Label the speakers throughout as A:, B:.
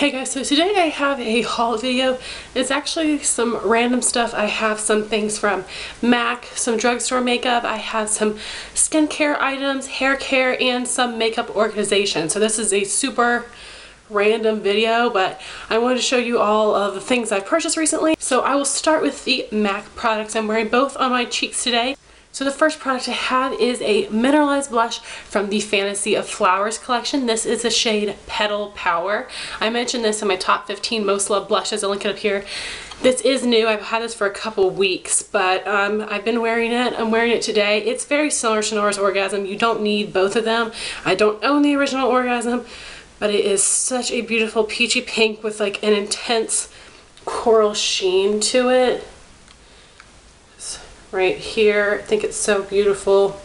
A: Hey guys, so today I have a haul video. It's actually some random stuff. I have some things from MAC, some drugstore makeup, I have some skincare items, hair care, and some makeup organization. So this is a super random video, but I wanted to show you all of the things I've purchased recently. So I will start with the MAC products. I'm wearing both on my cheeks today. So the first product I have is a Mineralize blush from the Fantasy of Flowers collection. This is the shade Petal Power. I mentioned this in my top 15 most loved blushes. I'll link it up here. This is new. I've had this for a couple weeks, but I've been wearing it. I'm wearing it today. It's very similar to Nora's Orgasm. You don't need both of them. I don't own the original Orgasm, but it is such a beautiful peachy pink with like an intense coral sheen to it. Right here. I think it's so beautiful.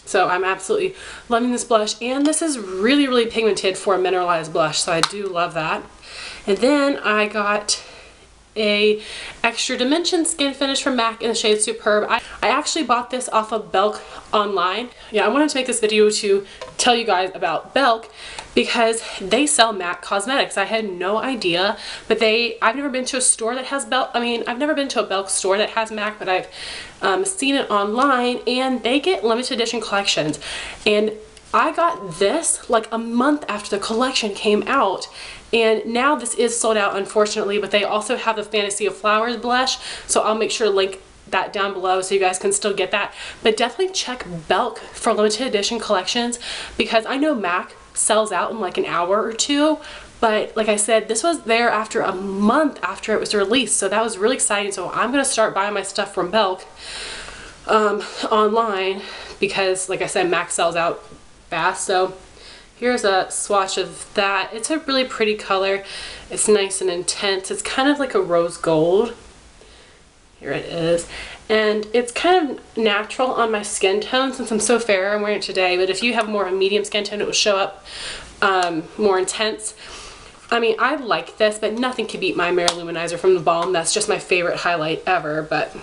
A: So I'm absolutely loving this blush, and this is really pigmented for a mineralized blush, so I do love that. And then I got a extra dimension skin finish from MAC in the shade Superb. I actually bought this off of Belk online. Yeah, I wanted to make this video to tell you guys about Belk because they sell MAC cosmetics. I had no idea, but I've never been to a store that has Belk. I mean, I've never been to a Belk store that has MAC, but I've seen it online, and they get limited edition collections. And I got this like a month after the collection came out, and now this is sold out unfortunately, but they also have the Fantasy of Flowers blush, so I'll make sure to link that down below so you guys can still get that. But definitely check Belk for limited edition collections, because I know MAC sells out in like an hour or two, but like I said, this was there after a month after it was released, so that was really exciting. So I'm gonna start buying my stuff from Belk online, because like I said, MAC sells out fast. So here's a swatch of that. It's a really pretty color. It's nice and intense. It's kind of like a rose gold. Here it is. And it's kind of natural on my skin tone since I'm so fair. I'm wearing it today, but if you have more of a medium skin tone, it will show up more intense. I mean, I like this, but nothing can beat my Luminizer from the Balm. That's just my favorite highlight ever, but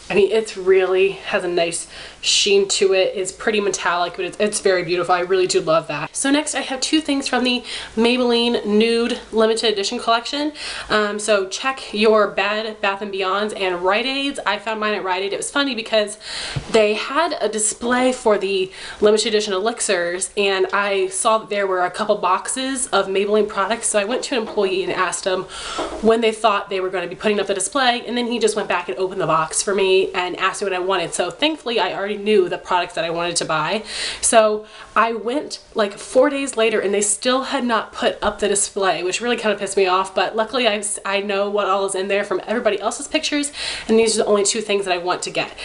A: I mean, it's really has a nice sheen to it. It's pretty metallic, but it's very beautiful. I really do love that. So next I have two things from the Maybelline Nude limited edition collection. So check your Bed Bath & Beyonds and Rite Aids. I found mine at Rite Aid. It was funny because they had a display for the limited edition elixirs, and I saw that there were a couple boxes of Maybelline products. So I went to an employee and asked them when they thought they were going to be putting up the display, and then he just went back and opened the box for me and asked me what I wanted. So thankfully I already knew the products that I wanted to buy. So I went like 4 days later and they still had not put up the display, which really kind of pissed me off, but luckily I know what all is in there from everybody else's pictures, and these are the only two things that I want to get.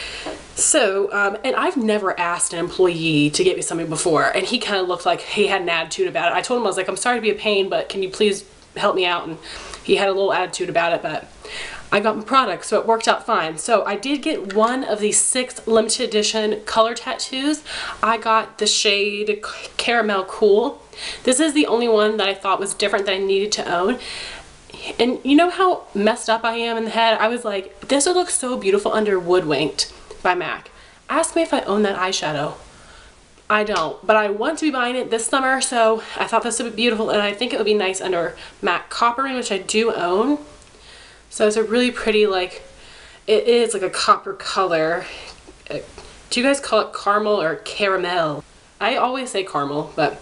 A: So, and I've never asked an employee to get me something before, and he kind of looked like he had an attitude about it. I told him, I was like, I'm sorry to be a pain, but can you please help me out? And he had a little attitude about it, but I got my product, so it worked out fine. So I did get one of the 6 limited edition color tattoos. I got the shade Caramel Cool. This is the only one that I thought was different that I needed to own. And you know how messed up I am in the head? I was like, this would look so beautiful under Woodwinked by MAC. Ask me if I own that eyeshadow. I don't, but I want to be buying it this summer, so I thought this would be beautiful, and I think it would be nice under MAC Copper Ring, which I do own. So it's a really pretty, like, it is like a copper color. Do you guys call it caramel or caramel? I always say caramel, but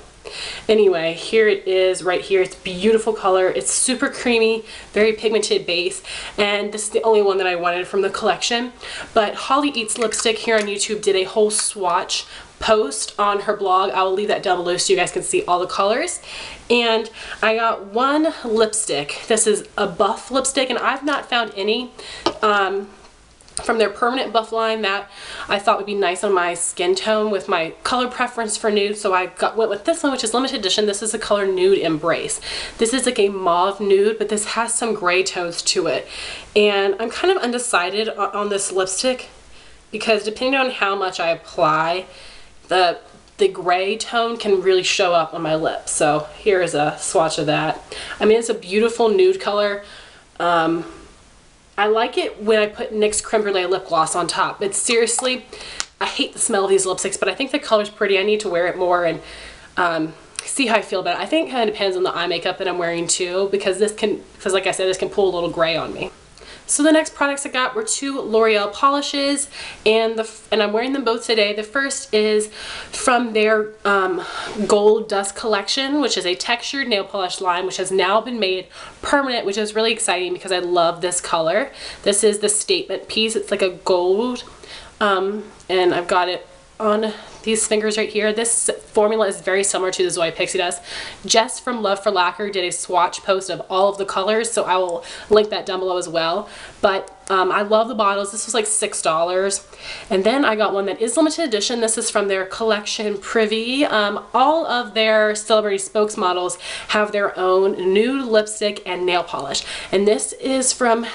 A: anyway, here it is right here. It's beautiful color. It's super creamy, very pigmented base, and this is the only one that I wanted from the collection. But Holly Eats Lipstick here on YouTube did a whole swatch post on her blog. I will leave that down below so you guys can see all the colors. And I got one lipstick. This is a buff lipstick, and I've not found any from their permanent buff line that I thought would be nice on my skin tone with my color preference for nude. So I went with this one, which is limited edition. This is the color Nude Embrace. This is like a mauve nude, but this has some gray tones to it. And I'm kind of undecided on this lipstick because depending on how much I apply, the gray tone can really show up on my lips. So here is a swatch of that. I mean, it's a beautiful nude color. I like it when I put NYX Creme Brulee lip gloss on top. It's seriously, I hate the smell of these lipsticks, but I think the color's pretty. I need to wear it more, and see how I feel about it. I think it kind of depends on the eye makeup that I'm wearing too, because like I said, this can pull a little gray on me. So the next products I got were 2 L'Oreal polishes, and I'm wearing them both today. The first is from their Gold Dust collection, which is a textured nail polish line, which has now been made permanent, which is really exciting because I love this color. This is the statement piece. It's like a gold, and I've got it on these fingers right here. This formula is very similar to the Zoe Pixie Dust. Jess from Love for Lacquer did a swatch post of all of the colors, so I will link that down below as well. But I love the bottles. This was like $6. And then I got one that is limited edition. This is from their collection Privee. All of their celebrity spokesmodels have their own nude lipstick and nail polish. And this is from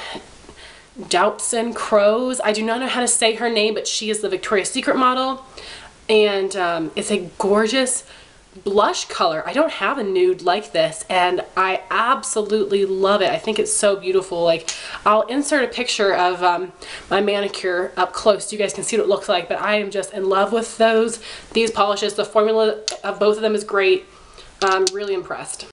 A: Doutzen Crows. I do not know how to say her name, but she is the Victoria's Secret model. And it's a gorgeous blush color. I don't have a nude like this, and I absolutely love it. I think it's so beautiful. Like, I'll insert a picture of my manicure up close so you guys can see what it looks like, but I am just in love with these polishes. The formula of both of them is great. I'm really impressed.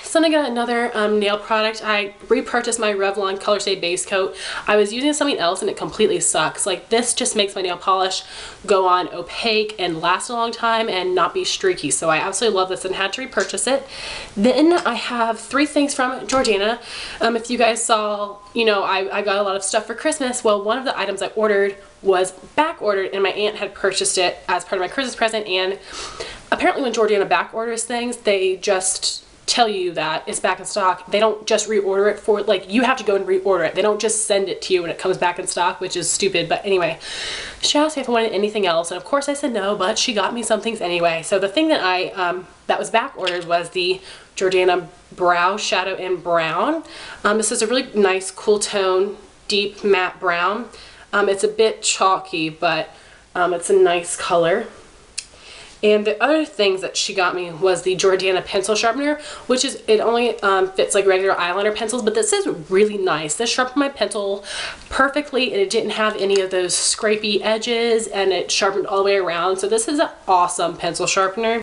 A: So then I got another nail product. I repurchased my Revlon Colorstay base coat. I was using something else and it completely sucks. Like, this just makes my nail polish go on opaque and last a long time and not be streaky. So I absolutely love this and had to repurchase it. Then I have 3 things from Jordana. If you guys saw, you know, I got a lot of stuff for Christmas. Well, one of the items I ordered was back ordered, and my aunt had purchased it as part of my Christmas present. And apparently when Jordana back orders things, they just tell you that it's back in stock. They don't just reorder it for, like, you have to go and reorder it. They don't just send it to you when it comes back in stock, which is stupid. But anyway, she asked me if I wanted anything else, and of course I said no, but she got me some things anyway. So the thing that that was back ordered was the Jordana Brow Shadow in Brown. This is a really nice cool tone, deep matte brown. It's a bit chalky, but it's a nice color. And the other things that she got me was the Jordana pencil sharpener, which is, it only fits like regular eyeliner pencils, but this is really nice. This sharpened my pencil perfectly, and it didn't have any of those scrapey edges, and it sharpened all the way around. So this is an awesome pencil sharpener.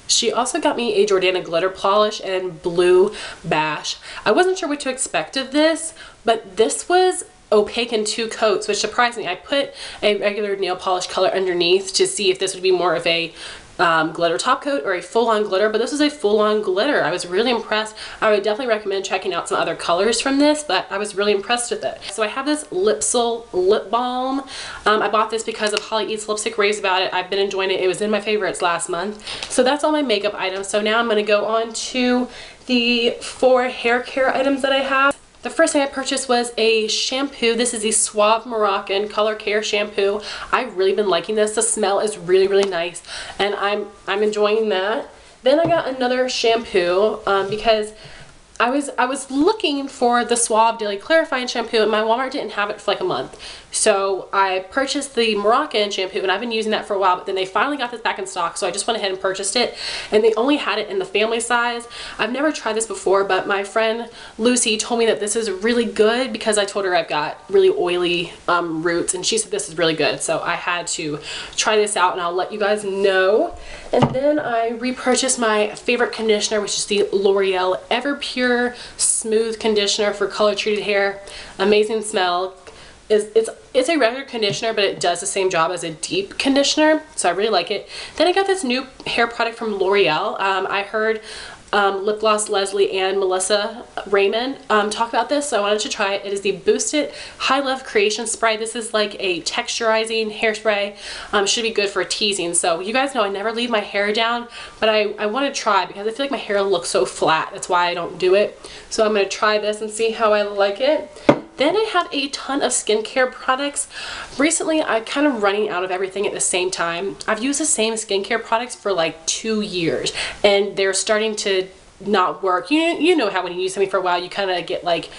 A: She also got me a Jordana glitter polish and blue bash. I wasn't sure what to expect of this, but this was opaque in 2 coats, which surprised me. I put a regular nail polish color underneath to see if this would be more of a glitter top coat or a full-on glitter, but this is a full-on glitter. I was really impressed. I would definitely recommend checking out some other colors from this, but I was really impressed with it. So I have this Lypsal Lip Balm. I bought this because of Holly Eats Lipstick raves about it. I've been enjoying it. It was in my favorites last month. So that's all my makeup items. So now I'm going to go on to the 4 hair care items that I have. The first thing I purchased was a shampoo. This is the Suave Moroccan Color Care Shampoo. I've really been liking this. The smell is really, really nice, and I'm enjoying that. Then I got another shampoo because I was looking for the Suave Daily Clarifying Shampoo, and my Walmart didn't have it for like a month. So I purchased the Moroccan shampoo, and I've been using that for a while, but then they finally got this back in stock, so I just went ahead and purchased it, and they only had it in the family size. I've never tried this before, but my friend Lucy told me that this is really good because I told her I've got really oily roots, and she said this is really good, so I had to try this out, and I'll let you guys know. And then I repurchased my favorite conditioner, which is the L'Oreal Everpure Smooth Conditioner for color treated hair. Amazing smell. It's a regular conditioner, but it does the same job as a deep conditioner, so I really like it. Then I got this new hair product from L'Oreal. I heard Lip Gloss Leslie and Melissa Raymond talk about this, so I wanted to try it. It is the Boosted High Love Creation Spray. This is like a texturizing hairspray. Should be good for teasing. So you guys know I never leave my hair down, but I want to try because I feel like my hair looks so flat. That's why I don't do it. So I'm going to try this and see how I like it. Then I have a ton of skincare products. Recently, I'm kind of running out of everything at the same time. I've used the same skincare products for like 2 years, and they're starting to not work. You know how when you use something for a while, you kind of get like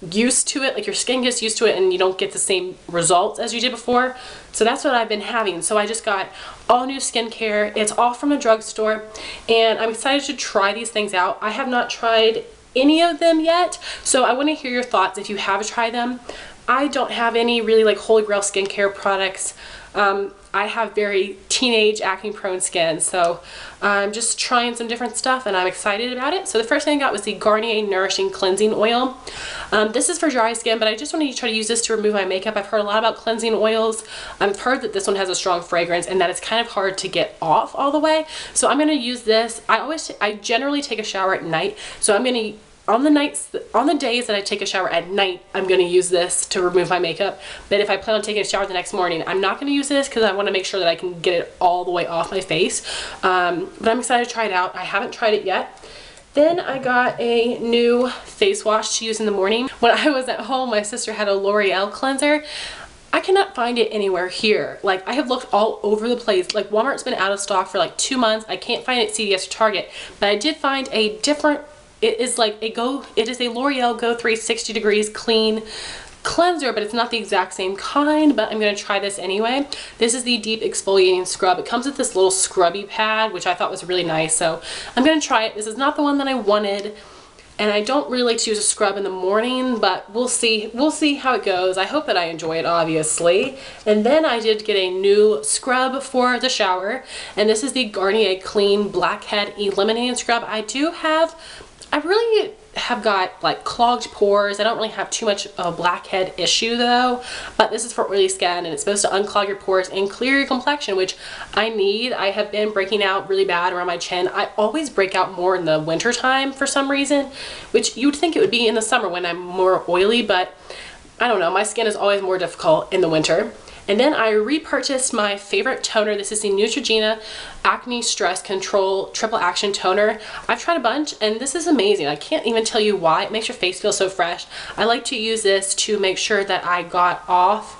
A: used to it, like your skin gets used to it, and you don't get the same results as you did before. So that's what I've been having. So I just got all new skincare. It's all from a drugstore, and I'm excited to try these things out. I have not tried any of them yet, so I want to hear your thoughts if you have tried them. I don't have any really like holy grail skincare products I have very teenage acne prone skin, so I'm just trying some different stuff and I'm excited about it. So the first thing I got was the Garnier Nourishing Cleansing Oil. This is for dry skin, but I just wanted to try to use this to remove my makeup. I've heard a lot about cleansing oils. I've heard that this one has a strong fragrance and that it's kind of hard to get off all the way. So I'm going to use this. I generally take a shower at night, so I'm going to on the days that I take a shower at night, I'm going to use this to remove my makeup. But if I plan on taking a shower the next morning, I'm not going to use this because I want to make sure that I can get it all the way off my face. But I'm excited to try it out. I haven't tried it yet. Then I got a new face wash to use in the morning. When I was at home, my sister had a L'Oreal cleanser. I cannot find it anywhere here. Like, I have looked all over the place. Like, Walmart's been out of stock for like 2 months. I can't find it at CVS or Target, but I did find a different, it is a L'Oreal Go 360 Degrees Clean cleanser, but it's not the exact same kind, but I'm going to try this anyway. This is the Deep Exfoliating Scrub. It comes with this little scrubby pad, which I thought was really nice, so I'm going to try it. This is not the one that I wanted, and I don't really like to use a scrub in the morning, but we'll see. We'll see how it goes. I hope that I enjoy it, obviously. And then I did get a new scrub for the shower, and this is the Garnier Clean Blackhead Eliminating Scrub. I really have got like clogged pores. I don't really have too much of a blackhead issue though, but this is for oily skin and it's supposed to unclog your pores and clear your complexion, which I need. I have been breaking out really bad around my chin. I always break out more in the winter time for some reason, which you'd think it would be in the summer when I'm more oily, but I don't know, my skin is always more difficult in the winter. And then I repurchased my favorite toner. This is the Neutrogena Acne Stress Control Triple Action Toner. I've tried a bunch and this is amazing. I can't even tell you why. It makes your face feel so fresh. I like to use this to make sure that I got off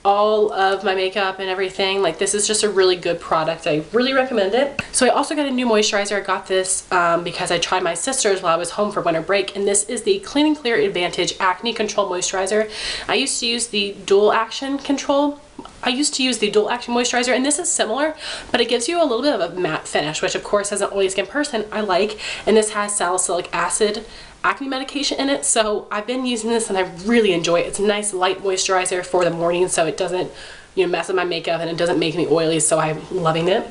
A: all of my makeup and everything. Like, this is just a really good product. I really recommend it. So I also got a new moisturizer. I got this because I tried my sister's while I was home for winter break, and this is the Clean and Clear Advantage Acne Control Moisturizer. I used to use the dual action moisturizer, and this is similar, but it gives you a little bit of a matte finish, which of course as an oily skin person I like, and this has salicylic acid acne medication in it, so I've been using this and I really enjoy it. It's a nice light moisturizer for the morning, so it doesn't, you know, mess with my makeup and it doesn't make me oily, so I'm loving it.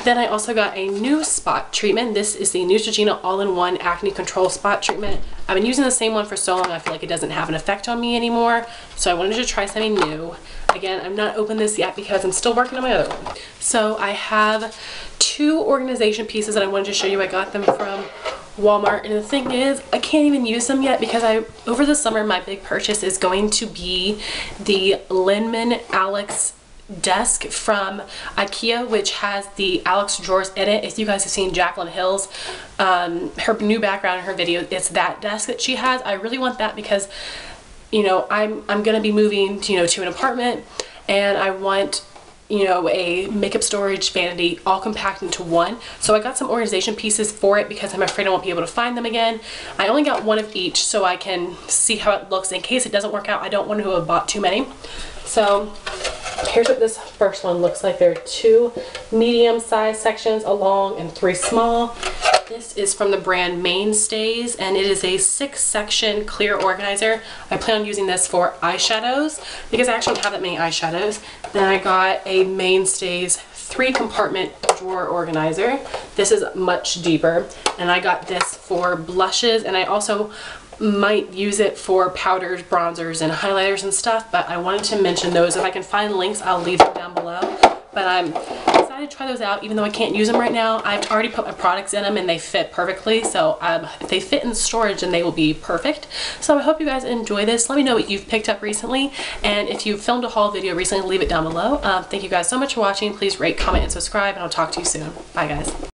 A: Then I also got a new spot treatment. This is the Neutrogena All-in-One Acne Control Spot Treatment. I've been using the same one for so long, I feel like it doesn't have an effect on me anymore, so I wanted to try something new. Again, I'm not open this yet because I'm still working on my other one. So I have 2 organization pieces that I wanted to show you. I got them from Walmart, and the thing is, I can't even use them yet because over the summer my big purchase is going to be the Linman Alex desk from IKEA, which has the Alex drawers in it. If you guys have seen Jaclyn Hill's her new background in her video, it's that desk that she has. I really want that because, you know, I'm gonna be moving, you know, to an apartment, and I want, you know, a makeup storage vanity all compact into one. So I got some organization pieces for it because I'm afraid I won't be able to find them again. I only got one of each so I can see how it looks in case it doesn't work out. I don't want to have bought too many. So here's what this first one looks like. There are 2 medium-sized sections, a long and 3 small. This is from the brand Mainstays, and it is a 6-section clear organizer. I plan on using this for eyeshadows because I actually don't have that many eyeshadows. Then I got a Mainstays 3-compartment drawer organizer. This is much deeper, and I got this for blushes, and I also might use it for powders, bronzers, and highlighters and stuff, but I wanted to mention those. If I can find links, I'll leave them down below. But I'm excited to try those out, even though I can't use them right now. I've already put my products in them and they fit perfectly, so if they fit in storage, then they will be perfect. So I hope you guys enjoy this. Let me know what you've picked up recently, and if you filmed a haul video recently, leave it down below. Thank you guys so much for watching. Please rate, comment, and subscribe, and I'll talk to you soon. Bye guys.